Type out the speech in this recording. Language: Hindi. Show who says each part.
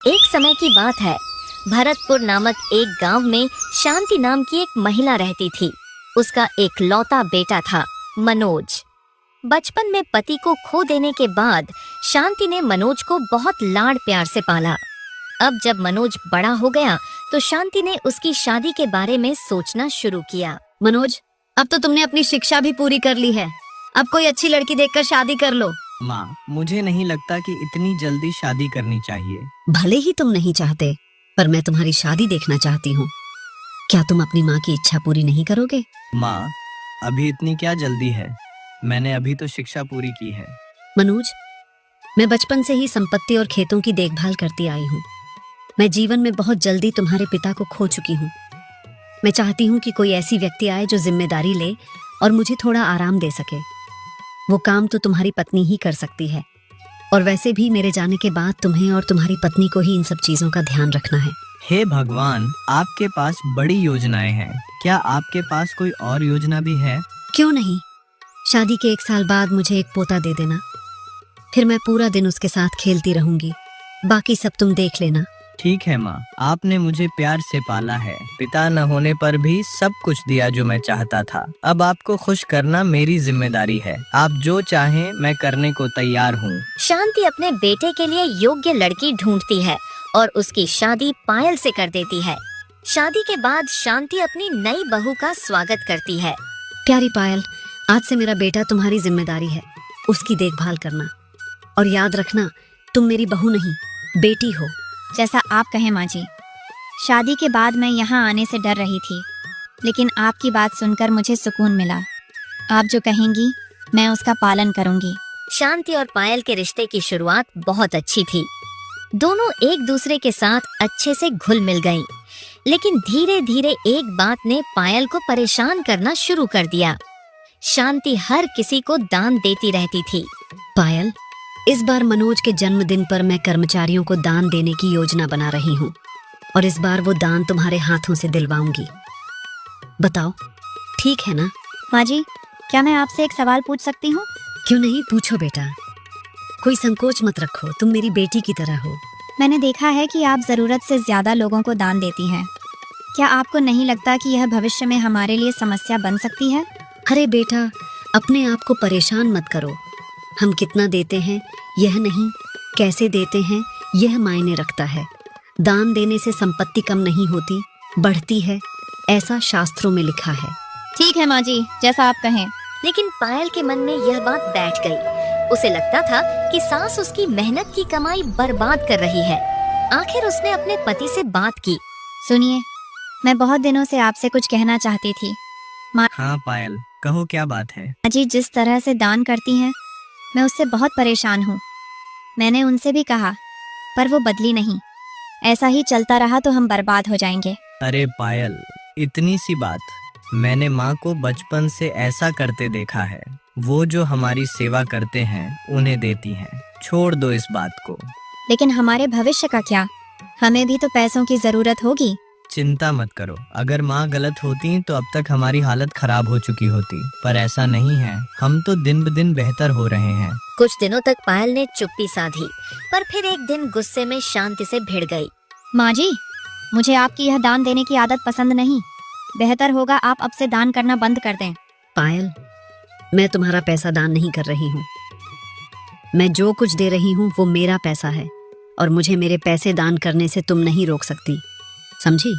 Speaker 1: एक समय की बात है। भरतपुर नामक एक गांव में शांति नाम की एक महिला रहती थी। उसका एक लौता बेटा था, मनोज। बचपन में पति को खो देने के बाद शांति ने मनोज को बहुत लाड प्यार से पाला। अब जब मनोज बड़ा हो गया तो शांति ने उसकी शादी के बारे में सोचना शुरू किया।
Speaker 2: मनोज, अब तो तुमने अपनी शिक्षा भी पूरी कर ली है, अब कोई अच्छी लड़की देखकर शादी कर लो।
Speaker 3: माँ, मुझे नहीं लगता कि इतनी जल्दी शादी करनी चाहिए।
Speaker 2: भले ही तुम नहीं चाहते, पर मैं तुम्हारी शादी देखना चाहती हूँ। क्या तुम अपनी माँ की इच्छा पूरी नहीं करोगे?
Speaker 3: माँ, अभी इतनी क्या जल्दी है? मैंने अभी तो शिक्षा पूरी की है।
Speaker 2: मनोज, मैं बचपन से ही संपत्ति और खेतों की देखभाल करती आई हूँ। मैं जीवन में बहुत जल्दी तुम्हारे पिता को खो चुकी हूँ। मैं चाहती हूँ कि कोई ऐसी व्यक्ति आए जो जिम्मेदारी ले और मुझे थोड़ा आराम दे सके। वो काम तो तुम्हारी पत्नी ही कर सकती है, और वैसे भी मेरे जाने के बाद तुम्हें और तुम्हारी पत्नी को ही इन सब चीजों का ध्यान रखना है।
Speaker 3: हे भगवान, आपके पास बड़ी योजनाएं हैं। क्या आपके पास कोई और योजना भी है?
Speaker 2: क्यों नहीं, शादी के 1 साल बाद मुझे एक पोता दे देना, फिर मैं पूरा दिन उसके साथ खेलती रहूंगी। बाकी सब तुम देख लेना।
Speaker 3: ठीक है माँ, आपने मुझे प्यार से पाला है। पिता न होने पर भी सब कुछ दिया जो मैं चाहता था। अब आपको खुश करना मेरी जिम्मेदारी है। आप जो चाहें मैं करने को तैयार हूँ।
Speaker 1: शांति अपने बेटे के लिए योग्य लड़की ढूंढती है और उसकी शादी पायल से कर देती है। शादी के बाद शांति अपनी नई बहू का स्वागत करती है।
Speaker 2: प्यारी पायल, आज से मेरा बेटा तुम्हारी जिम्मेदारी है, उसकी देखभाल करना। और याद रखना, तुम मेरी बहू नहीं, बेटी हो।
Speaker 4: जैसा आप कहें माँ जी। शादी के बाद मैं यहाँ आने से डर रही थी, लेकिन आपकी बात सुनकर मुझे सुकून मिला। आप जो कहेंगी मैं उसका पालन करूंगी।
Speaker 1: शांति और पायल के रिश्ते की शुरुआत बहुत अच्छी थी। दोनों एक दूसरे के साथ अच्छे से घुल मिल गईं। लेकिन धीरे धीरे एक बात ने पायल को परेशान करना शुरू कर दिया। शांति हर किसी को दान देती रहती थी।
Speaker 2: पायल, इस बार मनोज के जन्मदिन पर मैं कर्मचारियों को दान देने की योजना बना रही हूँ, और इस बार वो दान तुम्हारे हाथों से दिलवाऊंगी। बताओ, ठीक है ना?
Speaker 4: माँ जी, क्या मैं आपसे एक सवाल पूछ सकती हूँ?
Speaker 2: क्यों नहीं, पूछो बेटा। कोई संकोच मत रखो, तुम मेरी बेटी की तरह हो।
Speaker 4: मैंने देखा है कि आप जरूरत से ज्यादा लोगों को दान देती हैं। क्या आपको नहीं लगता कि यह भविष्य में हमारे लिए समस्या बन सकती है?
Speaker 2: अरे बेटा, अपने आप को परेशान मत करो। हम कितना देते हैं यह नहीं, कैसे देते हैं यह मायने रखता है। दान देने से संपत्ति कम नहीं होती, बढ़ती है, ऐसा शास्त्रों में लिखा है।
Speaker 4: ठीक है माँ जी, जैसा आप कहें।
Speaker 1: लेकिन पायल के मन में यह बात बैठ गई। उसे लगता था कि सास उसकी मेहनत की कमाई बर्बाद कर रही है। आखिर उसने अपने पति से बात की।
Speaker 4: सुनिए, मैं बहुत दिनों से आपसे कुछ कहना चाहती थी। माँ
Speaker 3: हाँ पायल, कहो क्या बात है?
Speaker 4: जी जिस तरह से दान करती हैं, मैं उससे बहुत परेशान हूँ। मैंने उनसे भी कहा, पर वो बदली नहीं। ऐसा ही चलता रहा तो हम बर्बाद हो जाएंगे।
Speaker 3: अरे पायल, इतनी सी बात। मैंने माँ को बचपन से ऐसा करते देखा है। वो जो हमारी सेवा करते हैं उन्हें देती हैं। छोड़ दो इस बात को।
Speaker 4: लेकिन हमारे भविष्य का क्या? हमें भी तो पैसों की जरूरत होगी।
Speaker 3: चिंता मत करो, अगर माँ गलत होती तो अब तक हमारी हालत खराब हो चुकी होती, पर ऐसा नहीं है। हम तो दिन ब दिन बेहतर हो रहे हैं।
Speaker 1: कुछ दिनों तक पायल ने चुप्पी साधी, पर फिर एक दिन गुस्से में शांति से भिड़ गई।
Speaker 4: माँ जी, मुझे आपकी यह दान देने की आदत पसंद नहीं। बेहतर होगा आप अब से दान करना बंद कर दें।
Speaker 2: पायल, मैं तुम्हारा पैसा दान नहीं कर रही हूँ। मैं जो कुछ दे रही हूँ वो मेरा पैसा है, और मुझे मेरे पैसे दान करने से तुम नहीं रोक सकती, समझी?